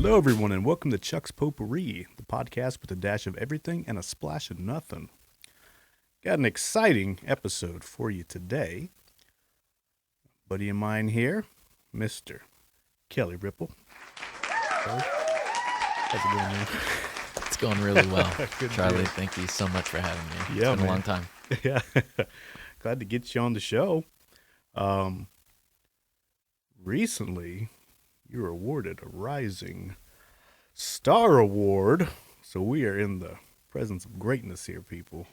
Hello, everyone, and welcome to Chuck's Potpourri, the podcast with a dash of everything and a splash of nothing. Got an exciting episode for you today. Buddy of mine here, Mr. Kelly Ripple. Kelly, how's it going, man? It's going really well. Good Charlie, deal. thank you so much for having me. Yeah, It's been man. a long time. Yeah, glad to get you on the show. Um, Recently, you were awarded a Rising Star Award, so we are in the presence of greatness here, people.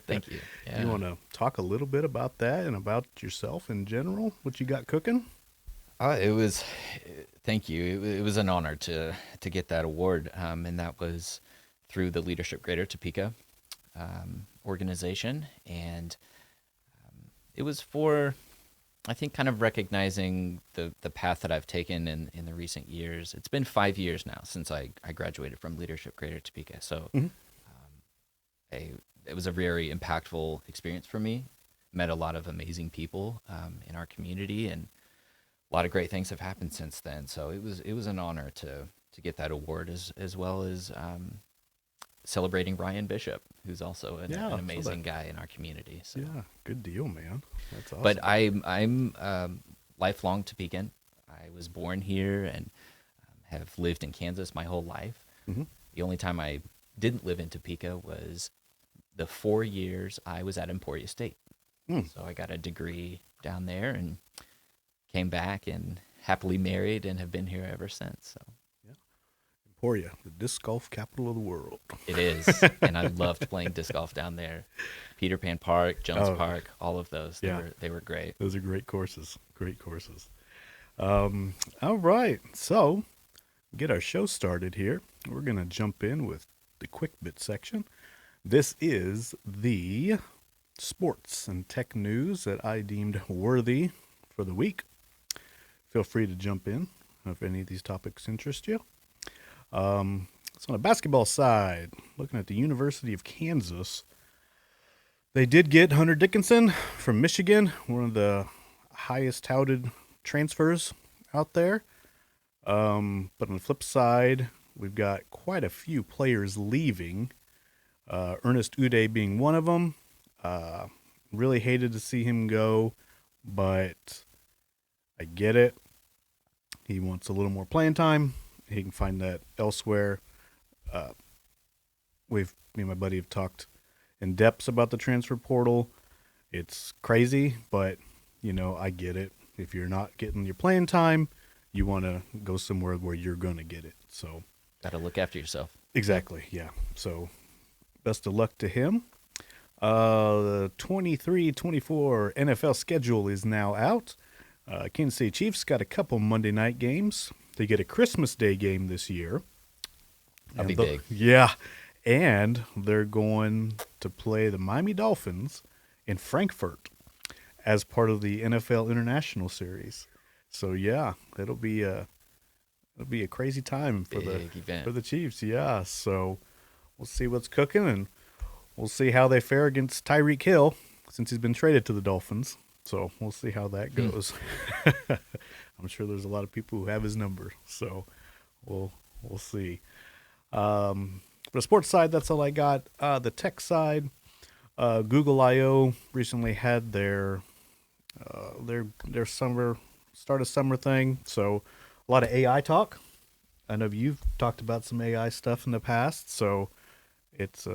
Thank you. Yeah. You want to talk a little bit about that and about yourself in general? What you got cooking? Thank you. It was an honor to get that award, and that was through the Leadership Greater Topeka organization, and it was for, I think, kind of recognizing the path that I've taken in the recent years. It's been 5 years now since I graduated from Leadership Greater Topeka, so Mhm. it was a very impactful experience for me. Met a lot of amazing people in our community, and a lot of great things have happened since then. So it was an honor to get that award, as well as celebrating Ryan Bishop, who's also an Yeah, I saw amazing that. guy in our community. So. Yeah, good deal, man. That's awesome. But I'm lifelong Topekan. I was born here and have lived in Kansas my whole life. Mhm. The only time I didn't live in Topeka was the 4 years I was at Emporia State. Mm. So I got a degree down there and came back and happily married and have been here ever since. So Emporia, the disc golf capital of the world. it is, and I loved playing disc golf down there. Peter Pan Park, Jones Oh. Park, all of those. Yeah. They were great. Those are great courses. Great courses. All right, so get our show started here. We're going to jump in with the quick bit section. This is the sports and tech news that I deemed worthy for the week. Feel free to jump in if any of these topics interest you. So on the basketball side, looking at the University of Kansas, they did get Hunter Dickinson from Michigan, one of the highest touted transfers out there. But on the flip side, we've got quite a few players leaving. Ernest Uday being one of them. Really hated to see him go, but I get it. He wants a little more playing time. He can find that elsewhere. Me and my buddy have talked in depth about the transfer portal. It's crazy, but I get it. If you're not getting your playing time, you want to go somewhere where you're going to get it. So Got to look after yourself. exactly, yeah. So best of luck to him. The 23-24 NFL schedule is now out. Kansas City Chiefs got a couple Monday night games. They get a Christmas Day game this year. That'll be And big. Yeah. And they're going to play the Miami Dolphins in Frankfurt as part of the NFL International Series. So yeah, it'll be a crazy time for Big event. the Chiefs. Yeah. So we'll see what's cooking, and we'll see how they fare against Tyreek Hill since he's been traded to the Dolphins. So we'll see how that goes. I'm sure there's a lot of people who have his number. So we'll see. For the sports side, that's all I got. The tech side, Google I/O recently had their summer start of summer thing. So a lot of AI talk. I know you've talked about some AI stuff in the past. So it's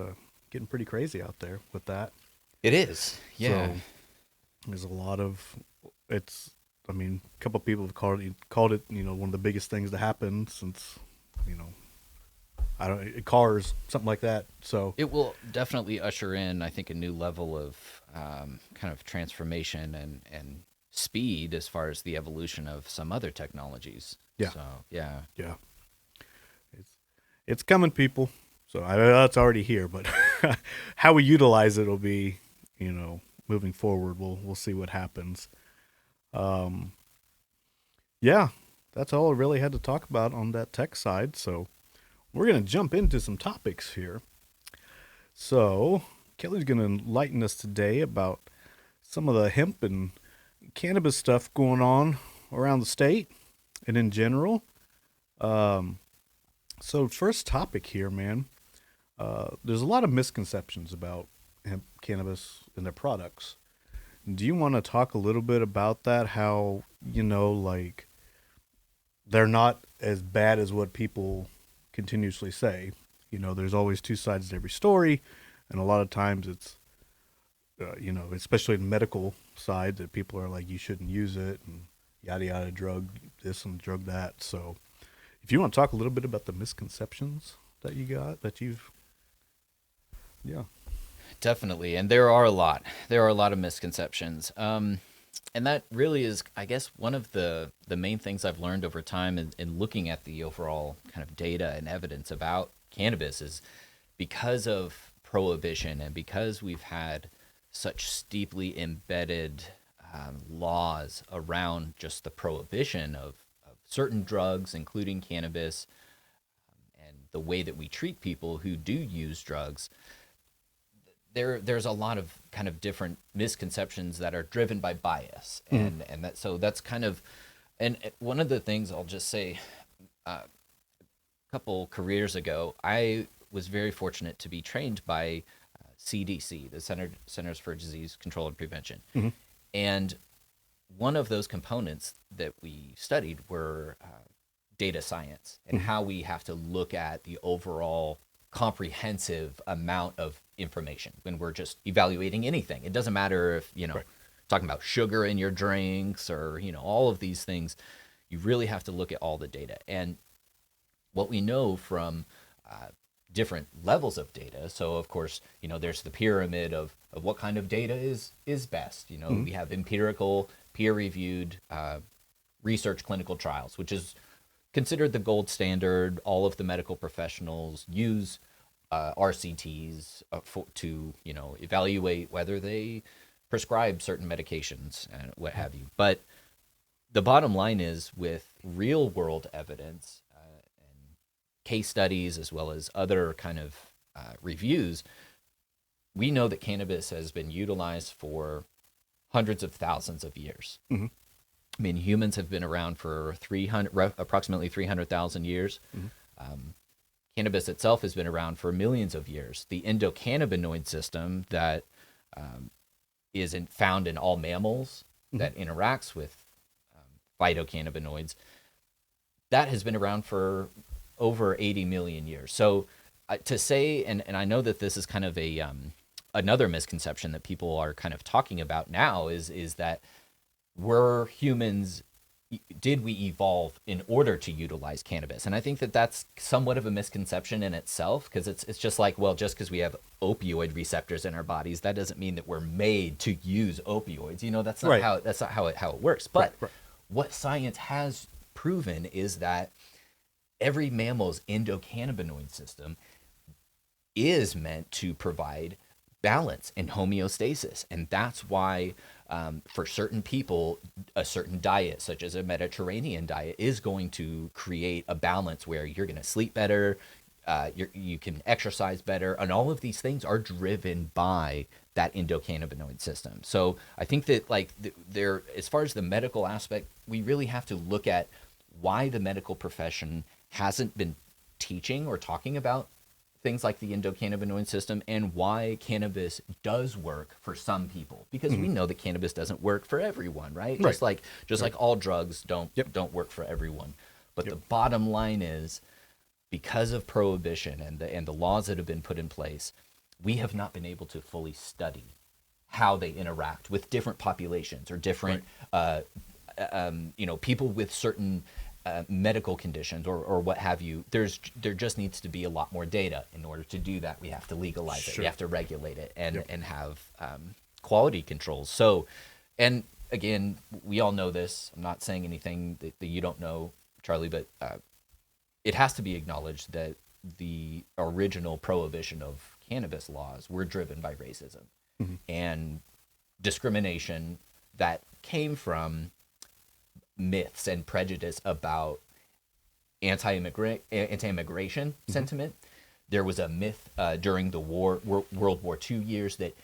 getting pretty crazy out there with that. It is. Yeah. So there's a lot of a couple of people have called it, one of the biggest things to happen since, cars, something like that. So It will definitely usher in, I think, a new level of kind of transformation and speed as far as the evolution of some other technologies. Yeah. So, yeah. yeah, it's coming, people. So I know it's already here, but how we utilize it will be, moving forward. We'll see what happens. Yeah, that's all I really had to talk about on that tech side. So we're going to jump into some topics here. So Kelly's going to enlighten us today about some of the hemp and cannabis stuff going on around the state and in general. Um, so first topic here, man. There's a lot of misconceptions about hemp cannabis and their products. Do you want to talk a little bit about that? How, like they're not as bad as what people continuously say. There's always two sides to every story, and a lot of times it's, especially in the medical side, that people are like, you shouldn't use it, and yada yada, drug this and drug that. So, if you want to talk a little bit about the misconceptions that you got, that you've, yeah. Definitely, and there are a lot. There are a lot of misconceptions, and that really is, I guess, one of the main things I've learned over time in looking at the overall kind of data and evidence about cannabis is because of prohibition and because we've had such steeply embedded laws around just the prohibition of certain drugs, including cannabis, and the way that we treat people who do use drugs. There's a lot of kind of different misconceptions that are driven by bias, Mm-hmm. and that, so that's kind of, and one of the things I'll just say, a couple careers ago, I was very fortunate to be trained by CDC, the Centers for Disease Control and Prevention, Mm-hmm. and one of those components that we studied were data science and Mm-hmm. how we have to look at the overall comprehensive amount of information when we're just evaluating anything. It doesn't matter if, Right. talking about sugar in your drinks or, all of these things. You really have to look at all the data. And what we know from different levels of data. So of course, there's the pyramid of what kind of data is best. Mm-hmm. We have empirical, peer-reviewed research clinical trials, which is considered the gold standard. All of the medical professionals use RCTs to evaluate whether they prescribe certain medications and what have you. But the bottom line is, with real world evidence and case studies as well as other kind of reviews, we know that cannabis has been utilized for hundreds of thousands of years. Mm-hmm. I mean, humans have been around for approximately 300,000 years. Mm-hmm. Um, Cannabis itself has been around for millions of years. The endocannabinoid system that is found in all mammals Mm-hmm. that interacts with phytocannabinoids, that has been around for over 80 million years. So to say, and I know that this is kind of a another misconception that people are kind of talking about now is that we're humans, did we evolve in order to utilize cannabis? And I think that that's somewhat of a misconception in itself, because it's just like, well, just because we have opioid receptors in our bodies, that doesn't mean that we're made to use opioids. That's not Right. how it works. Right. But Right. what science has proven is that every mammal's endocannabinoid system is meant to provide balance and homeostasis. And that's why, for certain people, a certain diet, such as a Mediterranean diet, is going to create a balance where you're going to sleep better, you can exercise better, and all of these things are driven by that endocannabinoid system. So I think that, like, there, as far as the medical aspect, we really have to look at why the medical profession hasn't been teaching or talking about things like the endocannabinoid system, and why cannabis does work for some people, because Mm-hmm. we know that cannabis doesn't work for everyone, right? Right. Just Right. like all drugs Yep. don't work for everyone. But Yep. the bottom line is, because of prohibition and the laws that have been put in place, we have not been able to fully study how they interact with different populations or different people with certain medical conditions or what have you. There just needs to be a lot more data. In order to do that, we have to legalize it. We Sure. have to regulate it and Yep. and have quality controls. So, and again, we all know this. I'm not saying anything that you don't know, Charlie, but it has to be acknowledged that the original prohibition of cannabis laws were driven by racism Mm-hmm. and discrimination that came from myths and prejudice about anti-immigration Mm-hmm. sentiment. There was a myth during the World War II years that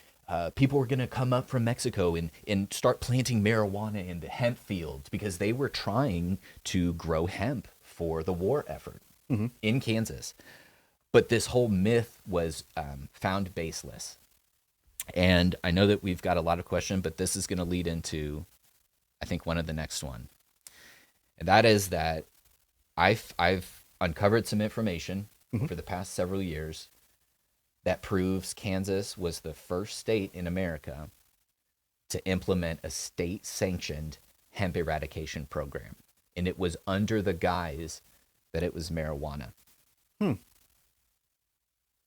people were going to come up from Mexico and start planting marijuana in the hemp fields because they were trying to grow hemp for the war effort Hmm. in Kansas. But this whole myth was found baseless. And I know that we've got a lot of questions, but this is going to lead into, I think, one of the next one. And that is that I've uncovered some information Hmm. over the past several years that proves Kansas was the first state in America to implement a state sanctioned hemp eradication program. And it was under the guise that it was marijuana. Hmm.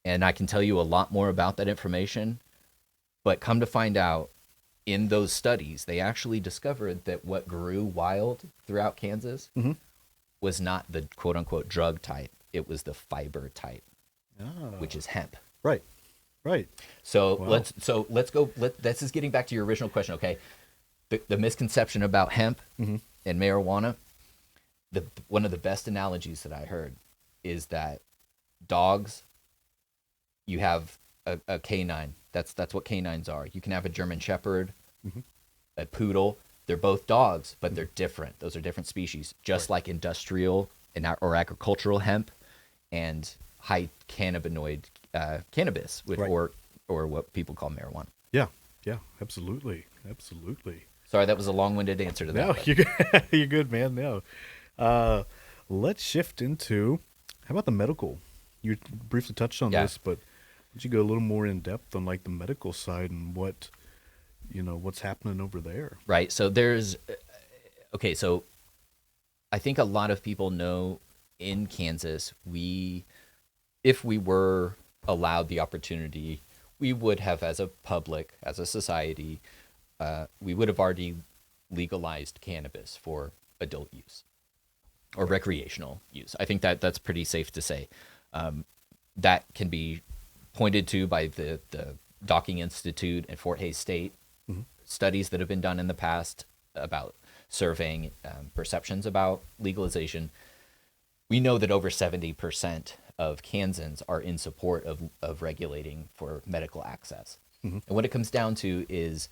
And I can tell you a lot more about that information, but come to find out, in those studies, they actually discovered that what grew wild throughout Kansas Hmm. was not the quote unquote drug type, it was the fiber type, which Ah, is hemp. right, right. So Wow. let's go. This is getting back to your original question. Okay, the misconception about hemp Hmm. and marijuana. The one of the best analogies that I heard is that dogs, you have a canine. That's what canines are. You can have a German Shepherd, Hmm. a poodle. They're both dogs, but they're different. Those are different species. Just Right. like industrial and or agricultural hemp and high cannabinoid cannabis, with, Right. or what people call marijuana. Yeah. Yeah. Absolutely. Absolutely. Sorry, that was a long-winded answer to that. No, But you're good. You're good, man. No. Uh, let's shift into how about the medical? You briefly touched on yeah, this, but would you go a little more in depth on like the medical side and what what's happening over there? right. So there's okay. So I think a lot of people know in Kansas, if we were allowed the opportunity, we would have, as a public, as a society, we would have already legalized cannabis for adult use or Right. recreational use. I think that that's pretty safe to say. That can be pointed to by the Docking Institute at Fort Hays State, Hmm. studies that have been done in the past about surveying perceptions about legalization. We know that over 70% of Kansans are in support of regulating for medical access. Hmm. And what it comes down to is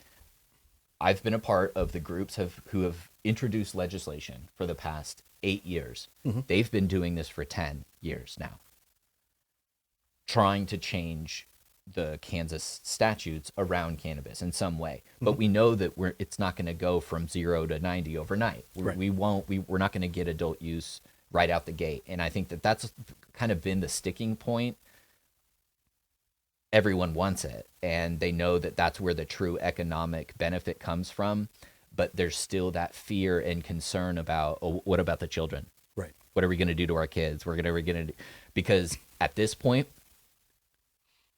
I've been a part of the groups who have introduced legislation for the past 8 years. Hmm. They've been doing this for 10 years now, trying to change the Kansas statutes around cannabis in some way. Hmm. But we know that it's not going to go from 0 to 90 overnight. Right. We're not going to get adult use right out the gate. And I think that that's kind of been the sticking point. Everyone wants it, and they know that that's where the true economic benefit comes from. But there's still that fear and concern about, oh, what about the children? Right. What are we going to do to our kids? We're going to because at this point,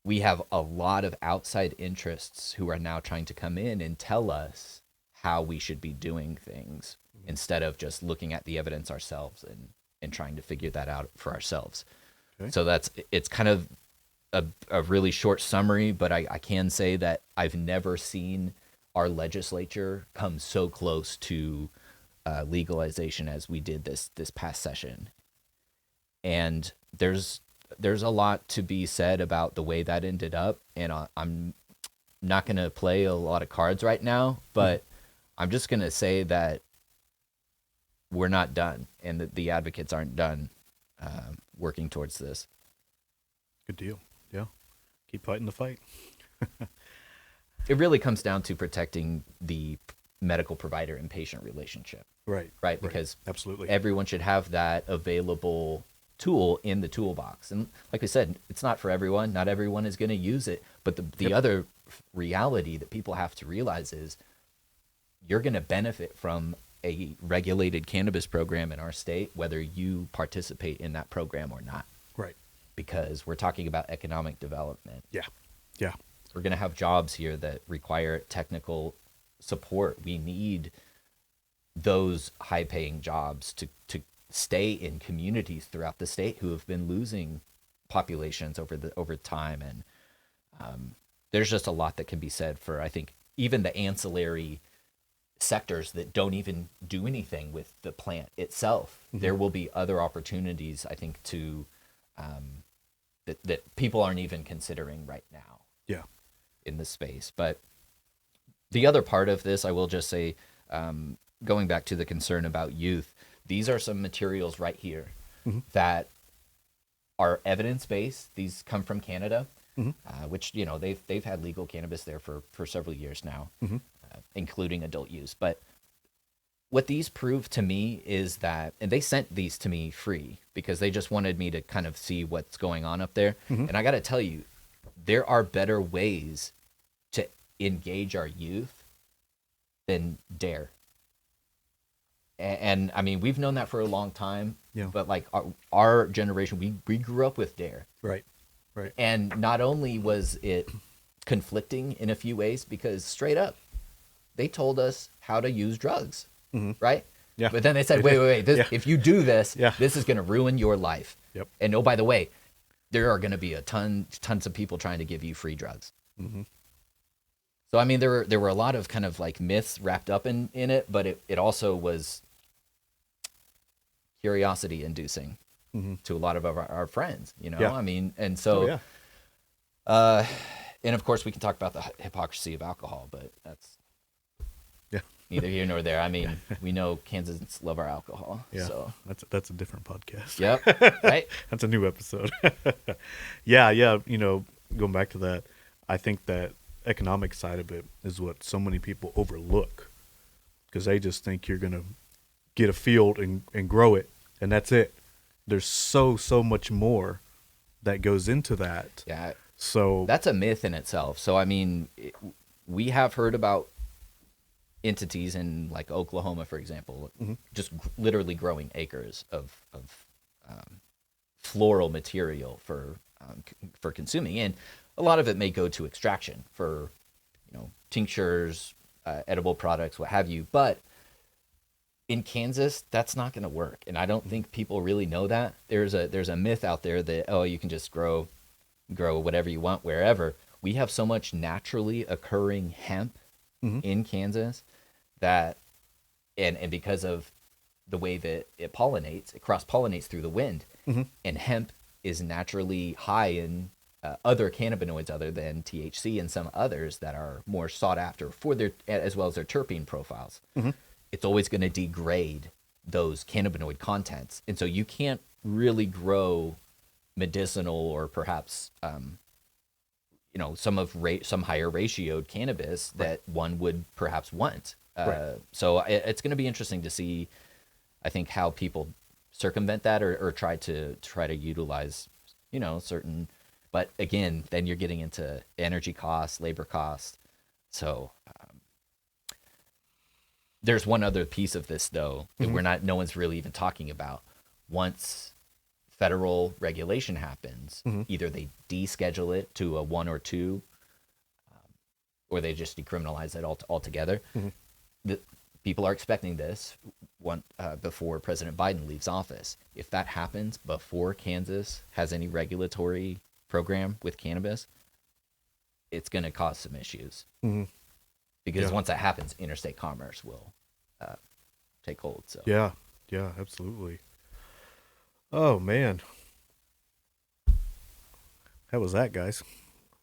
we have a lot of outside interests who are now trying to come in and tell us how we should be doing things instead of just looking at the evidence ourselves and trying to figure that out for ourselves. Okay. So it's kind of a really short summary, but I can say that I've never seen our legislature come so close to legalization as we did this past session. And there's a lot to be said about the way that ended up, and I'm not going to play a lot of cards right now, but I'm just going to say that we're not done, and that the advocates aren't done working towards this. Good deal. Yeah. Keep fighting the fight. It really comes down to protecting the medical provider and patient relationship, Right. right? Because Absolutely. everyone should have that available tool in the toolbox. And like we said, it's not for everyone. Not everyone is going to use it. But the Yep. other reality that people have to realize is you're going to benefit from a regulated cannabis program in our state, whether you participate in that program or not, Right. because we're talking about economic development. Yeah. Yeah. We're going to have jobs here that require technical support. We need those high paying jobs to stay in communities throughout the state who have been losing populations over time. And there's just a lot that can be said for, I think, even the ancillary sectors that don't even do anything with the plant itself. Mhm. There will be other opportunities, I think, to that people aren't even considering right now Yeah. in this space. But the other part of this, I will just say, going back to the concern about youth, these are some materials right here Mm-hmm. that are evidence based. These come from Canada, Mm-hmm. which they've had legal cannabis there for several years now, Mm-hmm. including adult use. But what these prove to me is that, and they sent these to me free because they just wanted me to kind of see what's going on up there. Mm-hmm. And I got to tell you, there are better ways to engage our youth than dare. And I mean, we've known that for a long time, Yeah. but like our generation, we grew up with dare. Right. Right. And not only was it conflicting in a few ways, because straight up, they told us how to use drugs, Mm-hmm. right? Yeah. But then they said, wait, this, Yeah. if you do this, Yeah. this is going to ruin your life. Yep. And oh, by the way, there are going to be tons of people trying to give you free drugs. Mm-hmm. So I mean, there were a lot of kind of like myths wrapped up in it, but it also was curiosity inducing Mm-hmm. to a lot of our friends, Yeah. I mean, and so, Oh, yeah. and of course we can talk about the hypocrisy of alcohol, but that's Yeah. neither here nor there. I mean, we know Kansans love our alcohol. Yeah. So, That's a different podcast. yep. Right. That's a new episode. Yeah. Yeah. Going back to that, I think that economic side of it is what so many people overlook because they just think you're going to get a field and grow it and that's it. There's so much more that goes into that. Yeah. So That's a myth in itself. So, I mean, we have heard about entities in like Oklahoma, for example, Mm-hmm. just literally growing acres of floral material for consuming, and a lot of it may go to extraction for tinctures, edible products, what have you. But in Kansas, that's not going to work, and I don't think people really know that. There's a myth out there that you can just grow whatever you want wherever. We have so much naturally occurring hemp Mm-hmm. in Kansas that, and because of the way that it pollinates, it cross pollinates through the wind, Mm-hmm. and hemp is naturally high in other cannabinoids other than THC and some others that are more sought after for their, as well as their terpene profiles. Mm-hmm. It's always going to degrade those cannabinoid contents, and so you can't really grow medicinal or perhaps some higher ratioed cannabis that one would perhaps want. Right. So it's going to be interesting to see, I think, how people circumvent that or try to utilize certain. But again, then you're getting into energy costs, labor costs. So there's one other piece of this though that Mm-hmm. no one's really even talking about. Once federal regulation happens, Mm-hmm. either they deschedule it to a 1 or 2, or they just decriminalize it altogether. Mm-hmm. The people are expecting this before President Biden leaves office. If that happens before Kansas has any regulatory program with cannabis, it's going to cause some issues. Mm-hmm. Because Yeah. once that happens, interstate commerce will take hold. So Yeah, absolutely. Oh man, how was that, guys?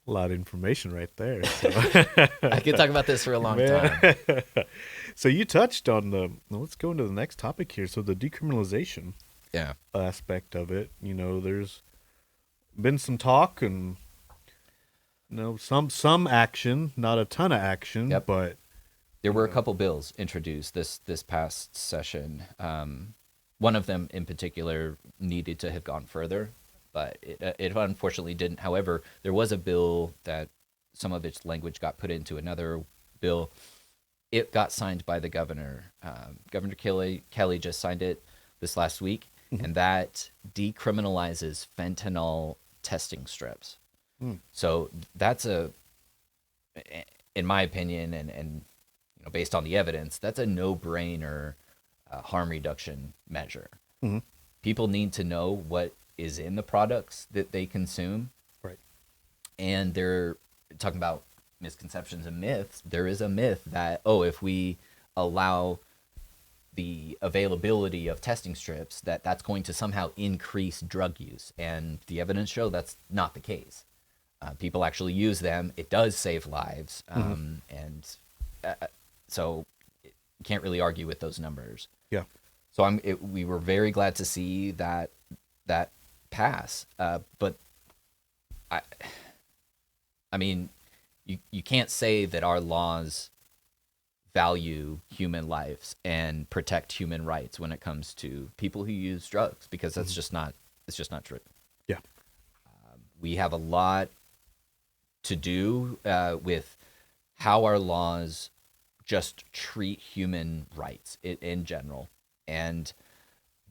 A lot of information right there. So. I could talk about this for a long Man. time. So you touched on let's go into the next topic here. So the decriminalization Yeah. aspect of it, there's been some talk and some action, not a ton of action, Yep. but There were a couple bills introduced this past session. One of them in particular needed to have gone further, but it unfortunately didn't. However, there was a bill that some of its language got put into another bill. It got signed by the governor. Governor Kelly just signed it this last week, and that decriminalizes fentanyl testing strips. Mm. So that's in my opinion, and based on the evidence, that's a no-brainer harm reduction measure. Mhm. People need to know what is in the products that they consume, right. and they're talking about misconceptions and myths. There is a myth that if we allow the availability of testing strips, that's going to somehow increase drug use, and the evidence show that's not the case. People actually use them. It does save lives, and so you can't really argue with those numbers. Yeah. So we were very glad to see that pass. But I I mean, you can't say that our laws value human lives and protect human rights when it comes to people who use drugs, because that's Mhm. just not it's just not true. Yeah. We have a lot to do with how our laws just treat human rights in general. And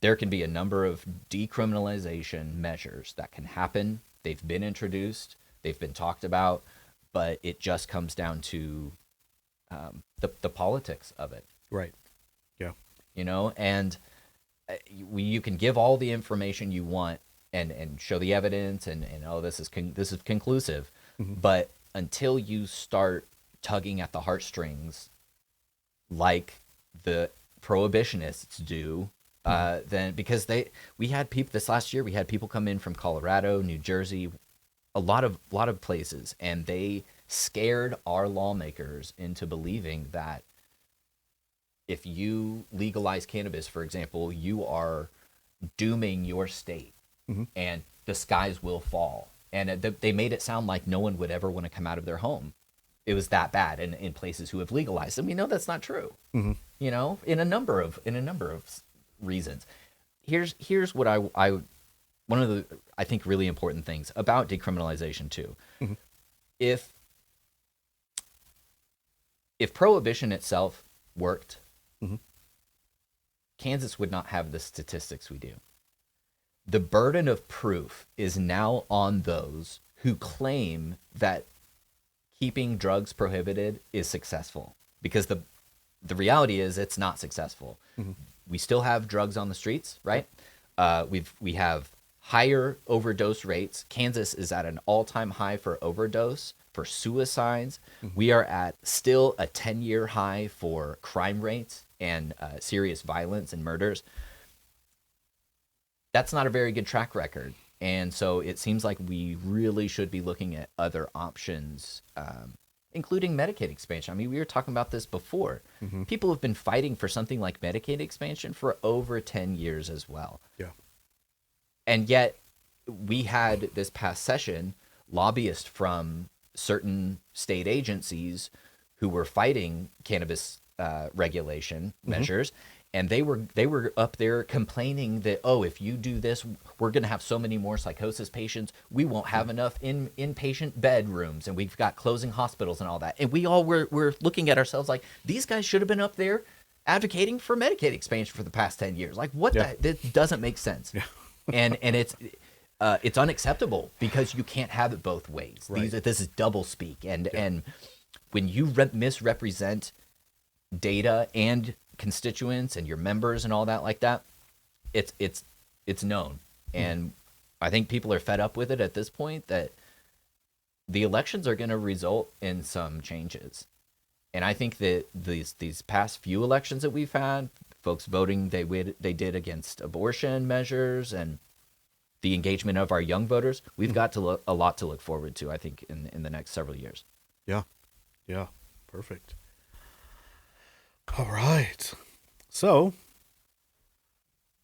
there can be a number of decriminalization measures that can happen. They've been introduced, they've been talked about, but it just comes down to the politics of it, Right. Yeah. you know? And you can give all the information you want and show the evidence and oh, this is conclusive, Hmm. but until you start tugging at the heartstrings like the prohibitionists do, Hmm. then because we had people this last year, we had people come in from Colorado, New Jersey, a lot of places, and they scared our lawmakers into believing that if you legalize cannabis, for example, you are dooming your state Hmm. and the skies will fall. And they made it sound like no one would ever want to come out of their home. It was that bad in places who have legalized, and we know that's not true. Hmm. You know, in a number of reasons. Here's what I one of the, I think, really important things about decriminalization too. Hmm. If prohibition itself worked, Hmm. Kansas would not have the statistics we do. The burden of proof is now on those who claim that keeping drugs prohibited is successful, because the reality is it's not successful. Hmm. We still have drugs on the streets, Yep. right? We have higher overdose rates. Kansas is at an all-time high for overdose, for suicides. Hmm. We are at still a 10-year high for crime rates and serious violence and murders. That's not a very good track record. And so it seems like we really should be looking at other options, including Medicaid expansion. I mean, we were talking about this before. Hmm. People have been fighting for something like Medicaid expansion for over 10 years as well. Yeah. And yet, we had this past session lobbyists from certain state agencies who were fighting cannabis regulation Hmm. measures, and they were up there complaining that, oh, if you do this, we're going to have so many more psychosis patients. We won't have enough inpatient bedrooms, and we've got closing hospitals and all that. And we all were looking at ourselves like, these guys should have been up there advocating for Medicaid expansion for the past 10 years. Like, what Yeah. that doesn't make sense. Yeah. And it's unacceptable, because you can't have it both ways. Right. This is double speak, and Yeah. when you misrepresent data and constituents and your members and all that like that, it's known. And I think people are fed up with it at this point, that the elections are going to result in some changes. And I think that these past few elections that we've had, folks voting they did against abortion measures and the engagement of our young voters, we've got a lot to look forward to, I think, in the next several years. Yeah. Yeah. Perfect. All right. So,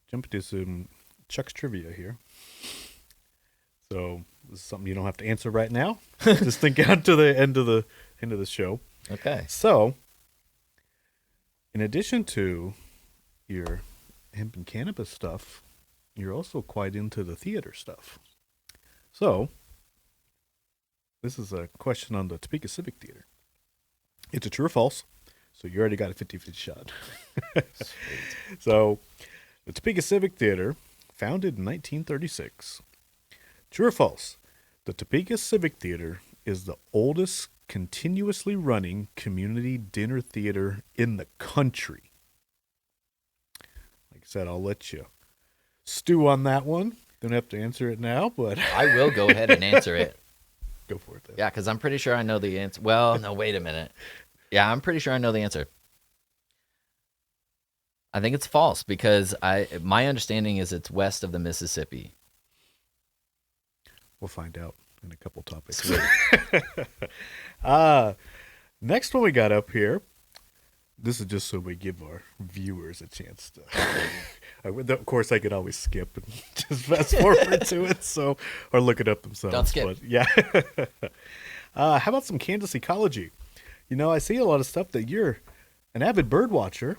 jump into some Chuck's trivia here. So, this is something you don't have to answer right now. Just think out to the end of the show. Okay. So, in addition to your hemp and cannabis stuff, you're also quite into the theater stuff. So, this is a question on the Topeka Civic Theater. It's a true or false, so you already got a 50-50 shot. Sweet. So, the Topeka Civic Theater, founded in 1936. True or false? The Topeka Civic Theater is the oldest continuously running community dinner theater in the country. Like I said, I'll let you stew on that one. Don't have to answer it now, but I will go ahead and answer it. go for it then. Yeah, because I'm pretty sure I know the answer. Well, no, wait a minute. Yeah, I'm pretty sure I know the answer. I think it's false, because my understanding is it's west of the Mississippi. We'll find out in a couple topics. Sweet. Next one we got up here. this is just so we give our viewers a chance to. Of course, I could always skip and just fast forward to it, so or look it up Don't themselves. skip. But yeah, how about some Kansas ecology? I see a lot of stuff that you're an avid bird watcher.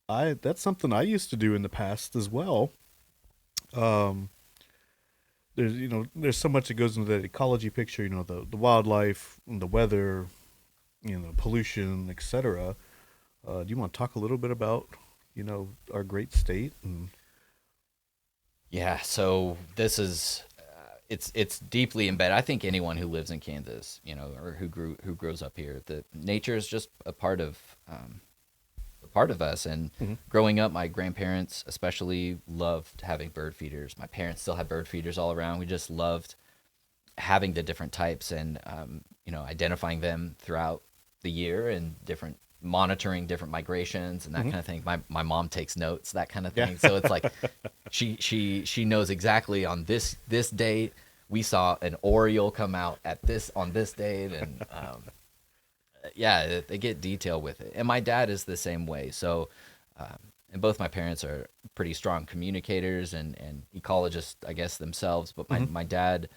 I That's something I used to do in the past as well. Um, there's so much that goes into that ecology picture. The wildlife, the weather, pollution, etc. Do you want to talk a little bit about our great state and Yeah, so this is it's deeply embedded. I think anyone who lives in Kansas, or who grows up here, the nature is just a part of us. And Mhm. growing up, my grandparents especially loved having bird feeders. My parents still have bird feeders all around. We just loved having the different types and identifying them throughout the year and different monitoring different migrations and that Mhm. kind of thing. My mom takes notes, that kind of Yeah. thing. So it's like she knows exactly on this date we saw an oriole come out at this on this date. And yeah, they get detail with it. And my dad is the same way. So and both my parents are pretty strong communicators and ecologists, I guess, themselves. But Mhm. my dad,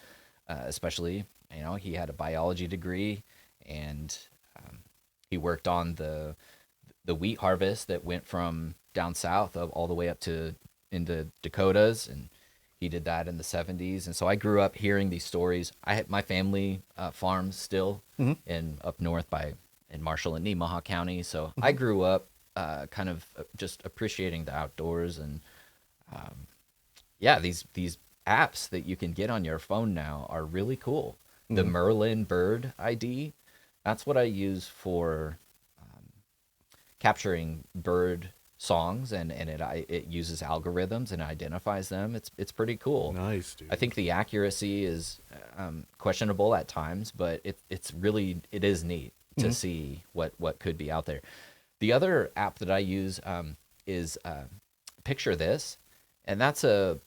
especially, he had a biology degree, and he worked on the wheat harvest that went from down south all the way up to into Dakotas, and he did that in the 70s. And so I grew up hearing these stories. I had my family farms still Mhm. in up north by in Marshall and Nemaha County. So I Mhm. grew up kind of just appreciating the outdoors. And yeah, these apps that you can get on your phone now are really cool. The Mhm. Merlin Bird ID, that's what I use for capturing bird songs, and it uses algorithms and identifies them. It's pretty cool. Nice, I dude. think the accuracy is questionable at times, but it is neat to Mhm. see what could be out there. The other app that I use is Picture This, and it's a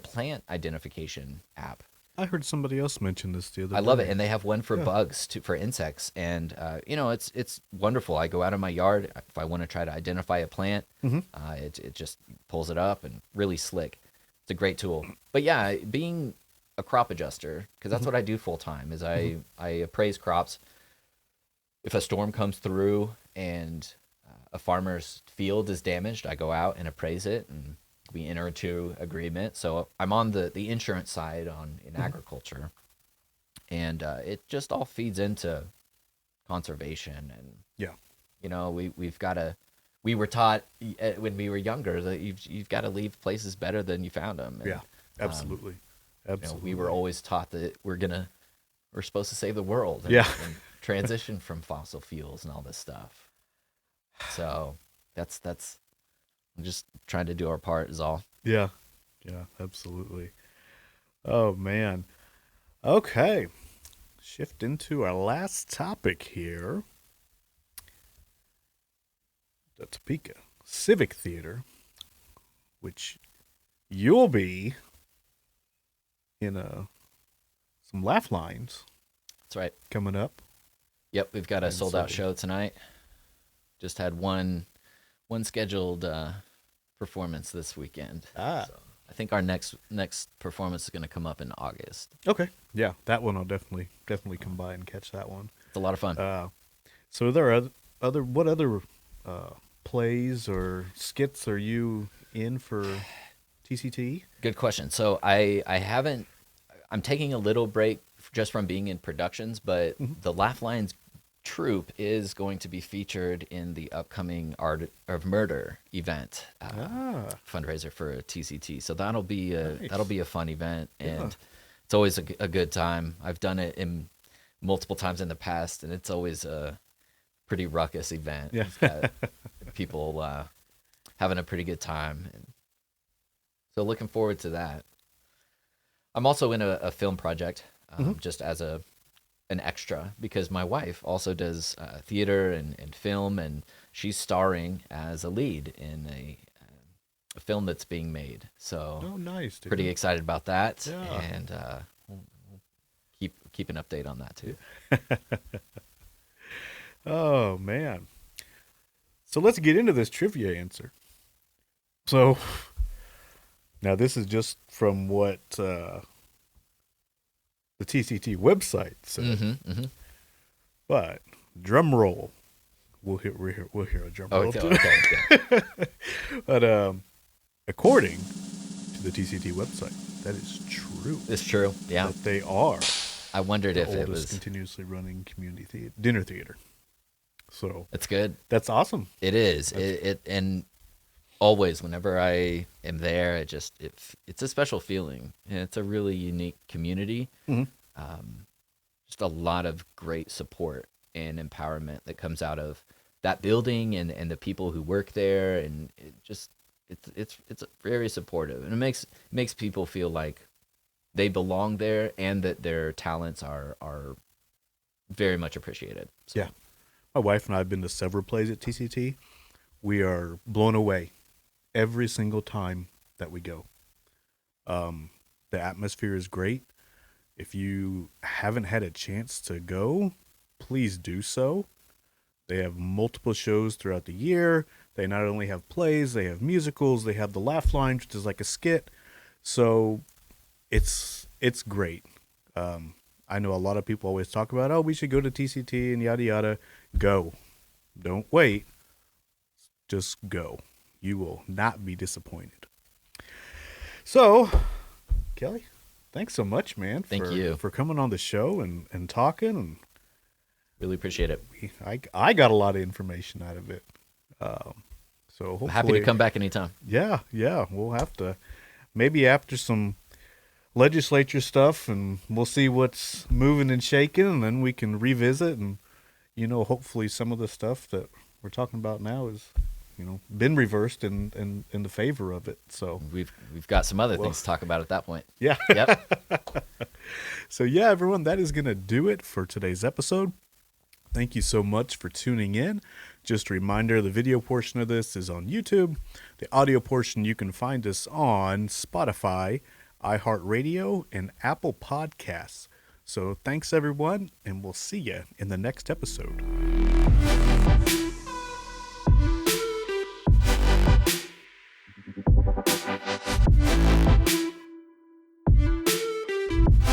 plant identification app. I heard somebody else mention this the other I love it, day. and they have one for Yeah. bugs too, for insects, and it's wonderful. I go out in my yard if I want to try to identify a plant, Mhm. it just pulls it up and really slick. It's a great tool. But yeah, being a crop adjuster, because that's Mhm. what I do full time, is Mhm. I appraise crops. If a storm comes through and a farmer's field is damaged, I go out and appraise it, and we enter into agreement. So I'm on the insurance side in Mhm. agriculture, and it just all feeds into conservation. And Yeah. we've got to we were taught when we were younger that you've got to leave places better than you found them. Yeah. And Absolutely. we were Absolutely. always taught that we're supposed to save the world Yeah. and transition from fossil fuels and all this stuff. So that's I'm just trying to do our part is all. Yeah. Yeah. Absolutely. Oh man. Okay. Shift into our last topic here. The Topeka Civic Theater, which you'll be in some laugh lines That's right. coming up. Yep, we've got a And sold out so, show tonight. Just had one scheduled performance this weekend. ah, So I think our next performance is going to come up in August. okay. Yeah, that one I'll definitely come by and catch that one. It's a lot of fun. Uh, so there are what other uh, plays or skits are you in for TCT? Good question. So I haven't. I'm taking a little break just from being in productions, but Mhm. the Laugh Lines troupe is going to be featured in the upcoming Art of Murder event Ah, fundraiser for TCT. So that'll nice. be a fun event, Yeah. and it's always a good time. I've done it in multiple times in the past, and it's always a pretty ruckus event. Yeah. It's got people having a pretty good time, and so looking forward to that. I'm also in a film project, Mhm. just as an extra because my wife also does theater and film, and she's starring as a lead in a film that's being made. So Oh, nice, pretty dude. excited about that, Yeah. and we'll keep an update on that too. Oh man. So let's get into this trivia answer. So now this is just from what the TCT website said, Mm-hmm. but drum roll. We'll hear a drum roll Okay. too. Okay. Yeah. But according to the TCT website, that is true. It's true. Yeah. That they are I wondered the if it oldest was. continuously running community dinner theater. So It's good. that's awesome. It is. That's It and always whenever I am there, it's a special feeling. And it's a really unique community. Mhm. Um, just a lot of great support and empowerment that comes out of that building and the people who work there, and it's very supportive, and it makes people feel like they belong there and that their talents are very much appreciated. So Yeah. My wife and I have been to several plays at TCT. We are blown away every single time that we go. The atmosphere is great. If you haven't had a chance to go, please do so. They have multiple shows throughout the year. They not only have plays, they have musicals, they have the laugh line, which is like a skit. So it's great. I know a lot of people always talk about, oh, we should go to TCT and yada yada. Go. Don't wait. Just go. You will not be disappointed. So, Kelly, thanks so much, man, thank you. for coming on the show and talking. And Really appreciate it. I got a lot of information out of it. So hopefully, Happy to come back anytime. Yeah, yeah, we'll have to maybe after some legislature stuff, and we'll see what's moving and shaking, and then we can revisit. And hopefully, some of the stuff that we're talking about now is been reversed in the favor of it. So We've got some other Well, things to talk about at that point. yeah. Yep. So yeah, everyone, that is gonna do it for today's episode. Thank you so much for tuning in. Just a reminder, the video portion of this is on YouTube. The audio portion, you can find us on Spotify, iHeartRadio, and Apple Podcasts. So thanks, everyone, and we'll see you in the next episode.